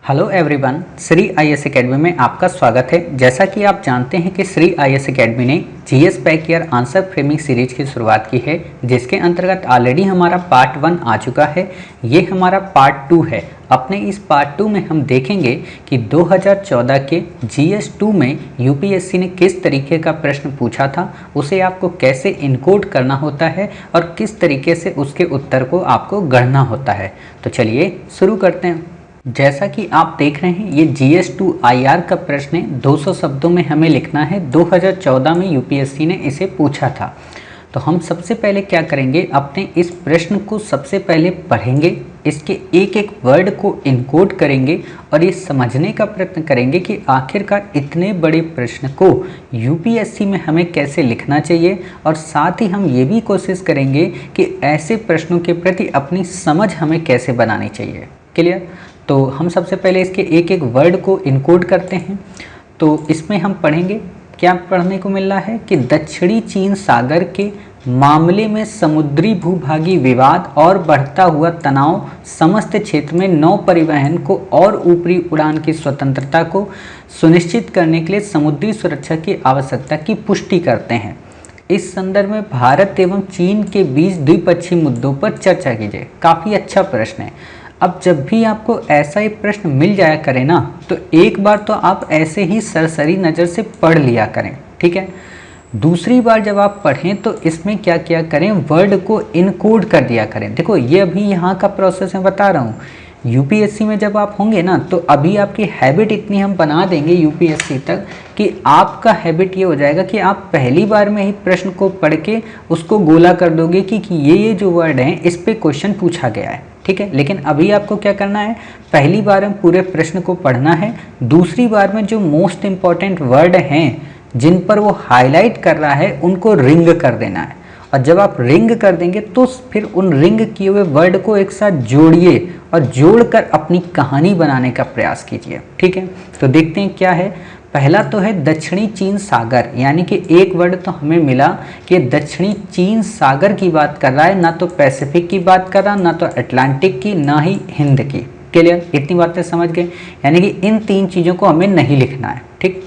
Hello everyone, Shri IAS academy में आपका स्वागत है। जैसा कि आप जानते हैं कि श्री आईएएस एकेडमी ने GS pack year answer framing series की शुरुआत की है, जिसके अंतर्गत ऑलरेडी हमारा पार्ट 1 आ चुका है। ये हमारा पार्ट 2 है। अपने इस पार्ट 2 में हम देखेंगे कि 2014 के जीएस 2 में यूपीएससी ने किस तरीके का प्रश्न पूछा था, उसे आपको कैसे इनकोड करना होता है और किस तरीके से उसके उत्तर को आपको गढ़ना होता है। तो चलिए शुरू करते हैं। जैसा कि आप देख रहे हैं, ये GS2 IR का प्रश्न है। 200 शब्दों में हमें लिखना है। 2014 में यूपीएससी ने इसे पूछा था। तो हम सबसे पहले क्या करेंगे, अपने इस प्रश्न को सबसे पहले पढ़ेंगे, इसके एक एक वर्ड को इनकोड करेंगे और ये समझने का प्रयत्न करेंगे कि आखिरकार इतने बड़े प्रश्न को यूपीएससी में हमें कैसे लिखना चाहिए। और साथ ही हम ये भी कोशिश करेंगे कि ऐसे प्रश्नों के प्रति अपनी समझ हमें कैसे बनानी चाहिए। क्लियर? तो हम सबसे पहले इसके एक एक वर्ड को इनकोड करते हैं। तो इसमें हम पढ़ेंगे, क्या पढ़ने को मिल रहा है कि दक्षिणी चीन सागर के मामले में समुद्री भूभागी विवाद और बढ़ता हुआ तनाव समस्त क्षेत्र में नौ परिवहन को और ऊपरी उड़ान की स्वतंत्रता को सुनिश्चित करने के लिए समुद्री सुरक्षा की आवश्यकता की पुष्टि करते हैं। इस संदर्भ में भारत एवं चीन के बीच द्विपक्षीय मुद्दों पर चर्चा कीजिए। काफ़ी अच्छा प्रश्न है। अब जब भी आपको ऐसा ही प्रश्न मिल जाया करे ना, तो एक बार तो आप ऐसे ही सरसरी नज़र से पढ़ लिया करें, ठीक है। दूसरी बार जब आप पढ़ें तो इसमें क्या किया करें, वर्ड को इनकोड कर दिया करें। देखो, ये अभी यहाँ का प्रोसेस मैं बता रहा हूँ। यूपीएससी में जब आप होंगे ना, तो अभी आपकी हैबिट इतनी हम बना देंगे यूपीएससी तक कि आपका हैबिट ये हो जाएगा कि आप पहली बार में ही प्रश्न को पढ़ के उसको गोला कर दोगे कि ये जो वर्ड हैं इस पे क्वेश्चन पूछा गया है, ठीक है। लेकिन अभी आपको क्या करना है, पहली बार में पूरे प्रश्न को पढ़ना है। दूसरी बार में जो मोस्ट इम्पॉर्टेंट वर्ड हैं जिन पर वो हाईलाइट कर रहा है उनको रिंग कर देना है। और जब आप रिंग कर देंगे तो फिर उन रिंग किए हुए वर्ड को एक साथ जोड़िए और जोड़कर अपनी कहानी बनाने का प्रयास कीजिए, ठीक है। तो देखते हैं क्या है। पहला तो है दक्षिणी चीन सागर, यानी कि एक वर्ड तो हमें मिला कि दक्षिणी चीन सागर की बात कर रहा है, ना तो पैसिफिक की बात कर रहा, ना तो अटलांटिक की, ना ही हिंद की। क्लियर? इतनी बातें समझ गए। यानी कि इन तीन चीज़ों को हमें नहीं लिखना है, ठीक।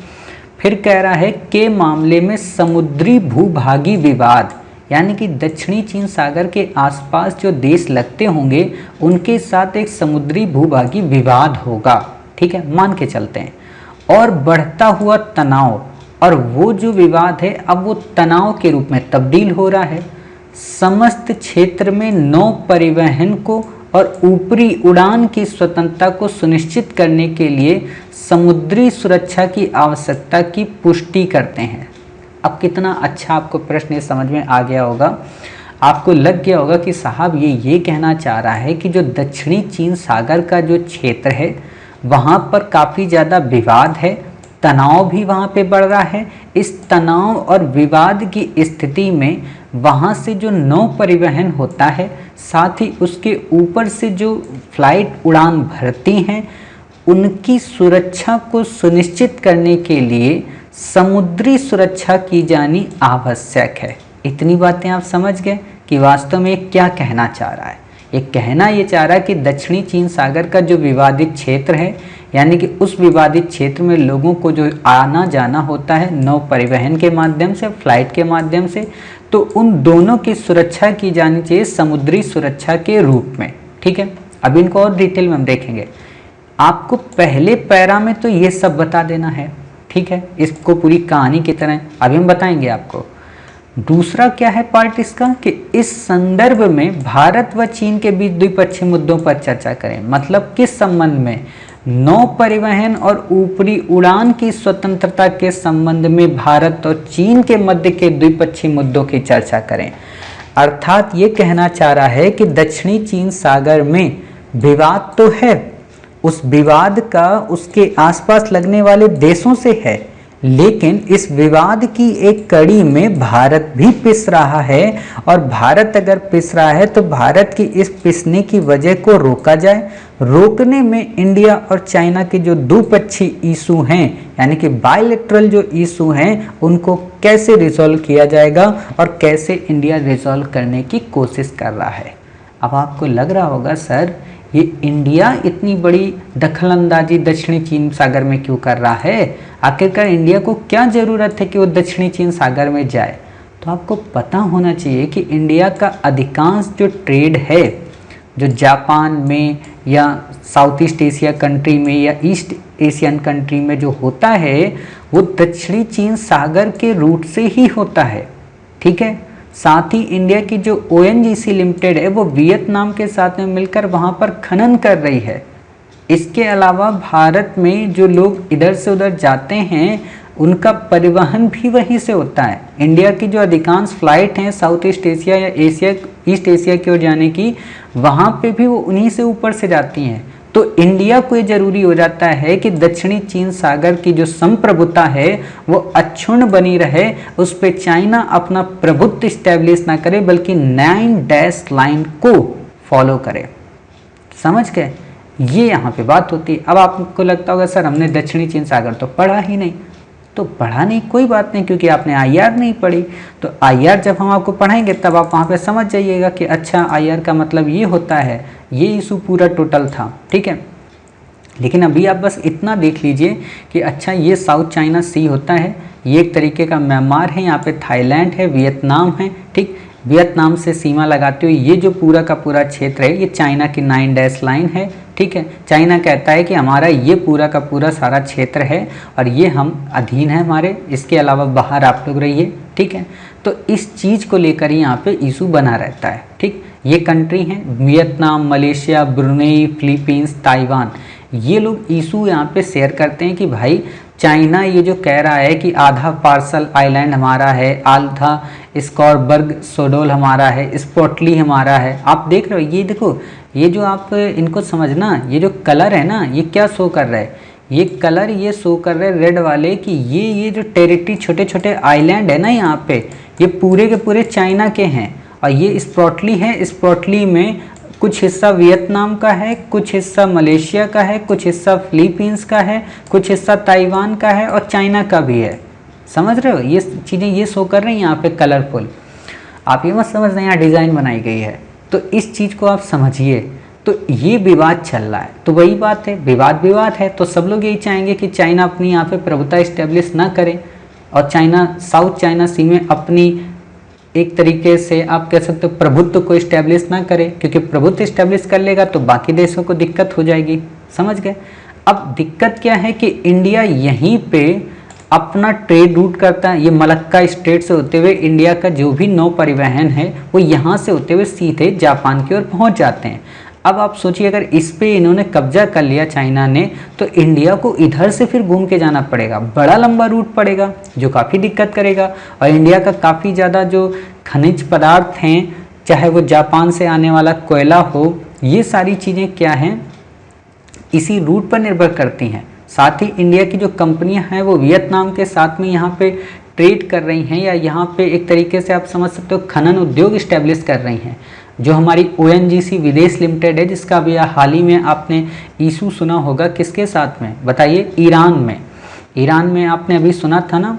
फिर कह रहा है के मामले में समुद्री भूभागी विवाद, यानी कि दक्षिणी चीन सागर के आसपास जो देश लगते होंगे उनके साथ एक समुद्री भूभागी विवाद होगा, ठीक है, मान के चलते हैं। और बढ़ता हुआ तनाव, और वो जो विवाद है अब वो तनाव के रूप में तब्दील हो रहा है। समस्त क्षेत्र में नौ परिवहन को और ऊपरी उड़ान की स्वतंत्रता को सुनिश्चित करने के लिए समुद्री सुरक्षा की आवश्यकता की पुष्टि करते हैं। अब कितना अच्छा आपको प्रश्न ये समझ में आ गया होगा। आपको लग गया होगा कि साहब ये कहना चाह रहा है कि जो दक्षिणी चीन सागर का जो क्षेत्र है वहाँ पर काफ़ी ज़्यादा विवाद है, तनाव भी वहाँ पे बढ़ रहा है। इस तनाव और विवाद की स्थिति में वहाँ से जो नौ परिवहन होता है, साथ ही उसके ऊपर से जो फ्लाइट उड़ान भरती हैं, उनकी सुरक्षा को सुनिश्चित करने के लिए समुद्री सुरक्षा की जानी आवश्यक है। इतनी बातें आप समझ गए कि वास्तव में क्या कहना चाह रहा है। ये कहना ये चाह रहा है कि दक्षिणी चीन सागर का जो विवादित क्षेत्र है, यानी कि उस विवादित क्षेत्र में लोगों को जो आना जाना होता है नौ परिवहन के माध्यम से, फ्लाइट के माध्यम से, तो उन दोनों की सुरक्षा की जानी चाहिए समुद्री सुरक्षा के रूप में, ठीक है। अब इनको और डिटेल में हम देखेंगे। आपको पहले पैरा में तो ये सब बता देना है, ठीक है, इसको पूरी कहानी की तरह अभी हम बताएंगे आपको। दूसरा क्या है पार्ट इसका कि इस संदर्भ में भारत व चीन के बीच द्विपक्षीय मुद्दों पर चर्चा करें। मतलब किस संबंध में, नौ परिवहन और ऊपरी उड़ान की स्वतंत्रता के संबंध में भारत और चीन के मध्य के द्विपक्षीय मुद्दों की चर्चा करें। अर्थात ये कहना चाह रहा है कि दक्षिणी चीन सागर में विवाद तो है, उस विवाद का उसके आसपास लगने वाले देशों से है, लेकिन इस विवाद की एक कड़ी में भारत भी पिस रहा है। और भारत अगर पिस रहा है तो भारत की इस पिसने की वजह को रोका जाए। रोकने में इंडिया और चाइना के जो द्विपक्षीय इशू हैं, यानी कि बायलैटरल जो इशू हैं, उनको कैसे रिजॉल्व किया जाएगा और कैसे इंडिया रिजॉल्व करने की कोशिश कर रहा है। अब आपको लग रहा होगा सर ये इंडिया इतनी बड़ी दखल अंदाजी दक्षिणी चीन सागर में क्यों कर रहा है? आखिरकार इंडिया को क्या ज़रूरत है कि वो दक्षिणी चीन सागर में जाए? तो आपको पता होना चाहिए कि इंडिया का अधिकांश जो ट्रेड है, जो जापान में या साउथ ईस्ट एशिया कंट्री में या ईस्ट एशियन कंट्री में जो होता है, वो दक्षिणी चीन सागर के रूट से ही होता है। ठीक है, साथ ही इंडिया की जो ONGC लिमिटेड है वो वियतनाम के साथ में मिलकर वहाँ पर खनन कर रही है। इसके अलावा भारत में जो लोग इधर से उधर जाते हैं उनका परिवहन भी वहीं से होता है। इंडिया की जो अधिकांश फ्लाइट हैं साउथ ईस्ट एशिया या ईस्ट एशिया की ओर जाने की, वहाँ पे भी वो उन्हीं से ऊपर से जाती हैं। तो इंडिया को ये जरूरी हो जाता है कि दक्षिणी चीन सागर की जो संप्रभुता है वो अक्षुण्ण बनी रहे, उस पर चाइना अपना प्रभुत्व स्टैब्लिश ना करे बल्कि 9 डैश लाइन को फॉलो करे। समझ गए? ये यहाँ पे बात होती है। अब आपको लगता होगा सर हमने दक्षिणी चीन सागर तो पढ़ा ही नहीं। तो पढ़ा नहीं, कोई बात नहीं, क्योंकि आपने IR नहीं पढ़ी। तो IR जब हम आपको पढ़ाएंगे तब आप वहाँ पे समझ जाइएगा कि अच्छा IR का मतलब ये होता है, ये इशू पूरा टोटल था। ठीक है, लेकिन अभी आप बस इतना देख लीजिए कि अच्छा ये साउथ चाइना सी होता है, ये एक तरीके का म्यांमार है, यहाँ पे थाईलैंड है, वियतनाम है। ठीक, वियतनाम से सीमा लगाते हुए ये जो पूरा का पूरा क्षेत्र है ये चाइना की 9 डैश लाइन है। ठीक है, चाइना कहता है कि हमारा ये पूरा का पूरा सारा क्षेत्र है और ये हम अधीन है हमारे, इसके अलावा बाहर आप लोग रहिए। ठीक है, तो इस चीज़ को लेकर ही यहाँ पे इशू बना रहता है। ठीक, ये कंट्री हैं Vietnam, Malaysia, Brunei, Philippines, Taiwan, ये लोग इशू यहाँ पे शेयर करते हैं कि भाई चाइना ये जो कह रहा है कि आधा पार्सल आइलैंड हमारा है, आधा स्कॉरबर्ग सोडोल हमारा है, स्पोर्टली हमारा है। आप देख रहे हो, ये देखो, ये जो आप इनको समझना, ये जो कलर है ना, ये क्या शो कर रहा है? ये कलर ये शो कर रहे हैं रेड वाले कि ये जो टेरिटरी छोटे छोटे आइलैंड है ना यहाँ पे, ये पूरे के पूरे चाइना के हैं। और ये स्पोर्टली है, स्पोर्टली में कुछ हिस्सा वियतनाम का है, कुछ हिस्सा मलेशिया का है, कुछ हिस्सा फिलीपींस का है, कुछ हिस्सा ताइवान का है और चाइना का भी है। समझ रहे हो? ये चीज़ें ये शो कर रही हैं यहाँ पे कलरफुल। आप ये मत समझना यहाँ डिज़ाइन बनाई गई है। तो इस चीज़ को आप समझिए। तो ये विवाद चल रहा है, तो वही बात है, विवाद है। तो सब लोग यही चाहेंगे कि चाइना अपनी यहाँ पे प्रभुता इस्टेब्लिश ना करे और चाइना साउथ चाइना सी में अपनी एक तरीके से आप कह सकते हो प्रभुत्व को इस्टेब्लिश ना करे, क्योंकि प्रभुत्व इस्टेब्लिश कर लेगा तो बाकी देशों को दिक्कत हो जाएगी। समझ गए? अब दिक्कत क्या है कि इंडिया यहीं पे अपना ट्रेड रूट करता है। ये मलक्का स्ट्रेट से होते हुए इंडिया का जो भी नौ परिवहन है वो यहाँ से होते हुए सीधे जापान की ओर पहुँच जाते हैं। अब आप सोचिए अगर इस पे इन्होंने कब्जा कर लिया चाइना ने, तो इंडिया को इधर से फिर घूम के जाना पड़ेगा, बड़ा लंबा रूट पड़ेगा जो काफ़ी दिक्कत करेगा। और इंडिया का काफ़ी ज़्यादा जो खनिज पदार्थ हैं, चाहे वो जापान से आने वाला कोयला हो, ये सारी चीज़ें क्या हैं, इसी रूट पर निर्भर करती हैं। साथ ही इंडिया की जो कंपनियां हैं वो वियतनाम के साथ में यहाँ पे ट्रेड कर रही हैं, या यहाँ पे एक तरीके से आप समझ सकते हो खनन उद्योग इस्टेब्लिश कर रही हैं। जो हमारी ONGC विदेश लिमिटेड है, जिसका भी हाल ही में आपने इशू सुना होगा, किसके साथ में बताइए? ईरान में। ईरान में आपने अभी सुना था ना,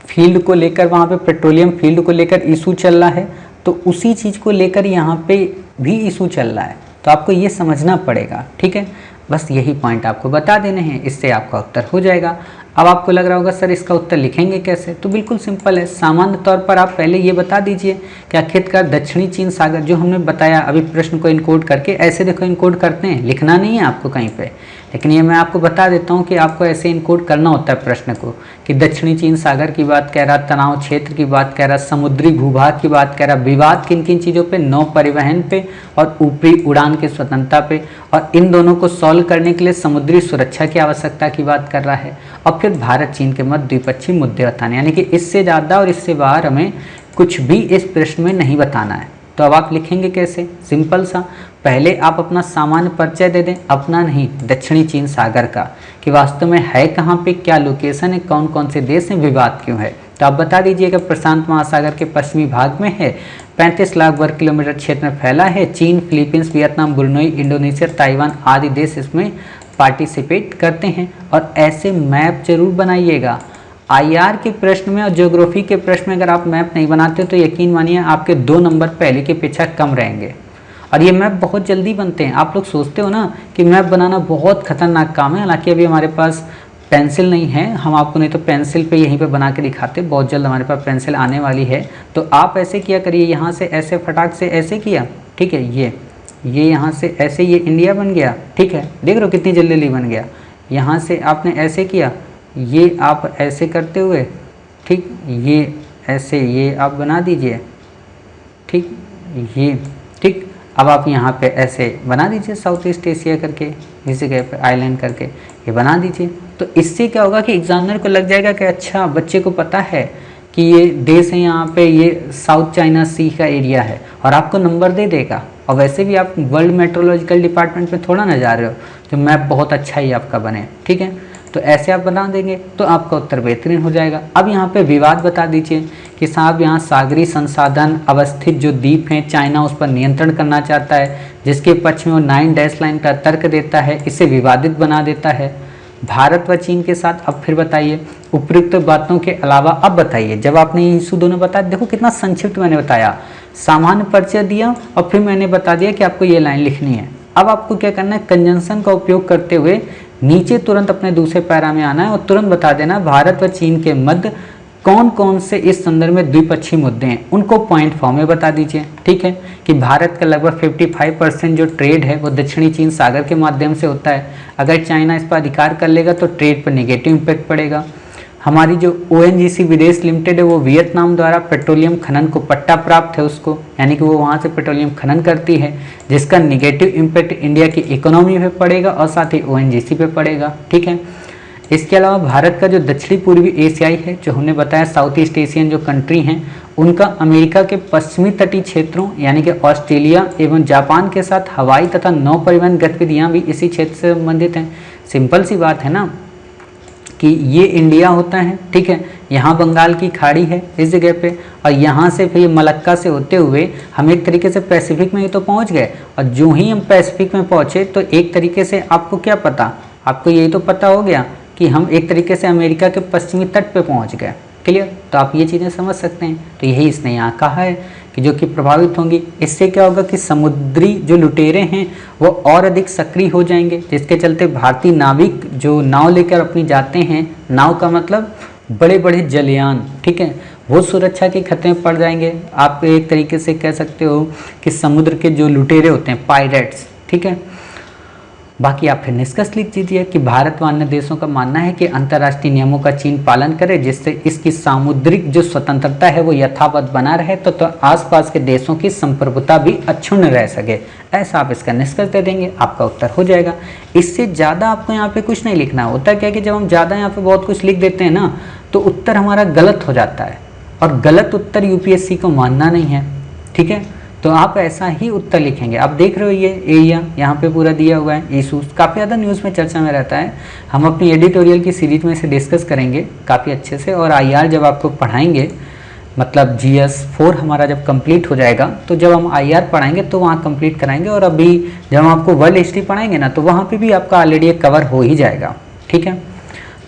फील्ड को लेकर, वहाँ पे पेट्रोलियम फील्ड को लेकर इशू चल रहा है, तो उसी चीज़ को लेकर यहाँ पे भी इशू चल रहा है। तो आपको ये समझना पड़ेगा। ठीक है, बस यही पॉइंट आपको बता देने हैं, इससे आपका उत्तर हो जाएगा। अब आपको लग रहा होगा सर इसका उत्तर लिखेंगे कैसे? तो बिल्कुल सिंपल है। सामान्य तौर पर आप पहले ये बता दीजिए कि आखिरकार दक्षिणी चीन सागर जो हमने बताया अभी प्रश्न को इनकोड करके, ऐसे देखो इनकोड करते हैं, लिखना नहीं है आपको कहीं पे, लेकिन ये मैं आपको बता देता हूँ कि आपको ऐसे इनकोड करना होता है प्रश्न को, कि दक्षिणी चीन सागर की बात कह रहा, तनाव क्षेत्र की बात कह रहा, समुद्री भूभाग की बात कह रहा, विवाद किन किन चीज़ों पे, नौ परिवहन पे और ऊपरी उड़ान की स्वतंत्रता पे, और इन दोनों को सॉल्व करने के लिए समुद्री सुरक्षा की आवश्यकता की बात कर रहा है, और फिर भारत चीन के मध्य द्विपक्षीय मुद्दे बताने। यानी कि इससे ज़्यादा और इससे बाहर हमें कुछ भी इस प्रश्न में नहीं बताना है। तो अब आप लिखेंगे कैसे? सिंपल सा, पहले आप अपना सामान्य परिचय दे दें, अपना नहीं, दक्षिणी चीन सागर का, कि वास्तव में है कहाँ पे, क्या लोकेशन है, कौन कौन से देश हैं, विवाद क्यों है। तो आप बता दीजिएगा प्रशांत महासागर के पश्चिमी भाग में है, 35 लाख वर्ग किलोमीटर क्षेत्र में फैला है। चीन, Philippines, Vietnam, Brunei, Indonesia, Taiwan आदि देश इसमें पार्टिसिपेट करते हैं। और ऐसे मैप जरूर बनाइएगा। IR के प्रश्न में और ज्योग्राफी के प्रश्न में अगर आप मैप नहीं बनाते तो यकीन मानिए आपके 2 नंबर पहले के पीछे कम रहेंगे। और ये मैप बहुत जल्दी बनते हैं। आप लोग सोचते हो ना कि मैप बनाना बहुत खतरनाक काम है, हालांकि अभी हमारे पास पेंसिल नहीं है, हम आपको नहीं तो पेंसिल पे यहीं पे बना के दिखाते, बहुत जल्द हमारे पास पेंसिल आने वाली है। तो आप ऐसे किया करिए, यहाँ से ऐसे फटाक से ऐसे किया, ठीक है, ये यहाँ से ऐसे, ये इंडिया बन गया, ठीक है, देख रहे हो कितनी जल्दी बन गया। यहाँ से आपने ऐसे किया, ये आप ऐसे करते हुए, ठीक, ये ऐसे, ये आप बना दीजिए, ठीक, ये ठीक। अब आप यहाँ पे ऐसे बना दीजिए साउथ ईस्ट एशिया करके, इस जगह पे आइलैंड करके ये बना दीजिए। तो इससे क्या होगा कि एग्जामिनर को लग जाएगा कि अच्छा बच्चे को पता है कि ये देश है, यहाँ पे ये साउथ चाइना सी का एरिया है, और आपको नंबर दे देगा। और वैसे भी आप वर्ल्ड मेट्रोलॉजिकल डिपार्टमेंट में थोड़ा ना जा रहे हो, तो मैप बहुत अच्छा ही आपका बने, ठीक है। तो ऐसे आप बना देंगे तो आपका उत्तर बेहतरीन हो जाएगा। अब यहाँ पे विवाद बता दीजिए कि साहब यहाँ सागरी संसाधन अवस्थित जो द्वीप हैं, चाइना उस पर नियंत्रण करना चाहता है, जिसके पक्ष में वो 9 डैश लाइन का तर्क देता है, इसे विवादित बना देता है भारत व चीन के साथ। अब फिर बताइए उपयुक्त बातों के अलावा अब बताइए, जब आपने ये इशू दोनों बताया, देखो कितना संक्षिप्त मैंने बताया, सामान्य परिचय दिया और फिर मैंने बता दिया कि आपको ये लाइन लिखनी है। अब आपको क्या करना है, कंजंक्शन का उपयोग करते हुए नीचे तुरंत अपने दूसरे पैरा में आना है और तुरंत बता देना भारत व चीन के मध्य कौन कौन से इस संदर्भ में द्विपक्षीय मुद्दे हैं, उनको पॉइंट फॉर्म में बता दीजिए, ठीक है। कि भारत का लगभग 55% जो ट्रेड है वो दक्षिणी चीन सागर के माध्यम से होता है। अगर चाइना इस पर अधिकार कर लेगा तो ट्रेड पर नेगेटिव इम्पैक्ट पड़ेगा। हमारी जो ONGC विदेश लिमिटेड है वो वियतनाम द्वारा पेट्रोलियम खनन को पट्टा प्राप्त है उसको, यानी कि वो वहाँ से पेट्रोलियम खनन करती है, जिसका निगेटिव इम्पैक्ट इंडिया की इकोनॉमी पे पड़ेगा और साथ ही ONGC पे पड़ेगा, ठीक है। इसके अलावा भारत का जो दक्षिणी पूर्वी एशियाई है, जो हमने बताया साउथ ईस्ट एशियन जो कंट्री हैं, उनका अमेरिका के पश्चिमी तटीय क्षेत्रों यानी कि ऑस्ट्रेलिया एवं जापान के साथ हवाई तथा नौ परिवहन गतिविधियाँ भी इसी क्षेत्र से संबंधित हैं। सिंपल सी बात है ना कि ये इंडिया होता है, ठीक है, यहाँ बंगाल की खाड़ी है इस जगह पे, और यहाँ से फिर मलक्का से होते हुए हम एक तरीके से पैसिफिक में ही तो पहुँच गए। और जो ही हम पैसिफिक में पहुँचे तो एक तरीके से आपको क्या पता, आपको यही तो पता हो गया कि हम एक तरीके से अमेरिका के पश्चिमी तट पे पहुँच गए। क्लियर? तो आप ये चीज़ें समझ सकते हैं। तो यही इसने यहाँ कहा है कि जो कि प्रभावित होंगी। इससे क्या होगा कि समुद्री जो लुटेरे हैं वो और अधिक सक्रिय हो जाएंगे, जिसके चलते भारतीय नाविक जो नाव लेकर अपनी जाते हैं, नाव का मतलब बड़े बड़े जलयान, ठीक है, वो सुरक्षा के खतरे में पड़ जाएंगे। आप एक तरीके से कह सकते हो कि समुद्र के जो लुटेरे होते हैं, पायरेट्स, ठीक है। बाकी आप फिर निष्कर्ष लिख दीजिए कि भारत व अन्य देशों का मानना है कि अंतर्राष्ट्रीय नियमों का चीन पालन करे, जिससे इसकी सामुद्रिक जो स्वतंत्रता है वो यथावत बना रहे, तो आसपास के देशों की संप्रभुता भी अक्षुण्ण रह सके। ऐसा आप इसका निष्कर्ष दे देंगे, आपका उत्तर हो जाएगा। इससे ज़्यादा आपको यहाँ पे कुछ नहीं लिखना होता। क्या कि जब हम ज़्यादा यहाँ पे बहुत कुछ लिख देते हैं ना, तो उत्तर हमारा गलत हो जाता है, और गलत उत्तर UPSC को मानना नहीं है, ठीक है। तो आप ऐसा ही उत्तर लिखेंगे। आप देख रहे हो ये एरिया यहाँ पे पूरा दिया हुआ है, इशूज काफ़ी ज़्यादा न्यूज़ में चर्चा में रहता है। हम अपनी एडिटोरियल की सीरीज में इसे डिस्कस करेंगे काफ़ी अच्छे से, और IR जब आपको पढ़ाएंगे, मतलब GS 4 हमारा जब कंप्लीट हो जाएगा, तो जब हम IR पढ़ाएंगे तो वहाँ कंप्लीट कराएंगे, और अभी जब हम आपको वर्ल्ड हिस्ट्री पढ़ाएंगे ना, तो वहाँ पर भी आपका ऑलरेडी कवर हो ही जाएगा, ठीक है।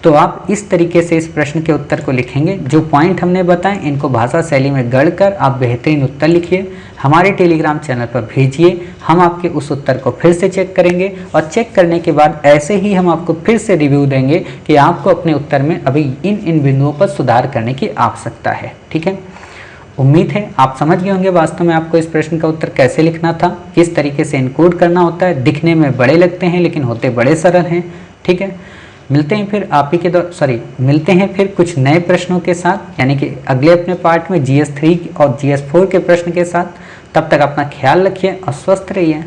तो आप इस तरीके से इस प्रश्न के उत्तर को लिखेंगे। जो पॉइंट हमने बताए इनको भाषा शैली में गढ़कर आप बेहतरीन उत्तर लिखिए, हमारे टेलीग्राम चैनल पर भेजिए। हम आपके उस उत्तर को फिर से चेक करेंगे, और चेक करने के बाद ऐसे ही हम आपको फिर से रिव्यू देंगे कि आपको अपने उत्तर में अभी इन बिंदुओं पर सुधार करने की आवश्यकता है, ठीक है। उम्मीद है आप समझ गए होंगे वास्तव में आपको इस प्रश्न का उत्तर कैसे लिखना था, किस तरीके से इनकोड करना होता है। दिखने में बड़े लगते हैं लेकिन होते बड़े सरल हैं, ठीक है। मिलते हैं फिर कुछ नए प्रश्नों के साथ, यानी कि अगले अपने पार्ट में GS 3 और GS 4 के प्रश्न के साथ। तब तक अपना ख्याल रखिए और स्वस्थ रहिए।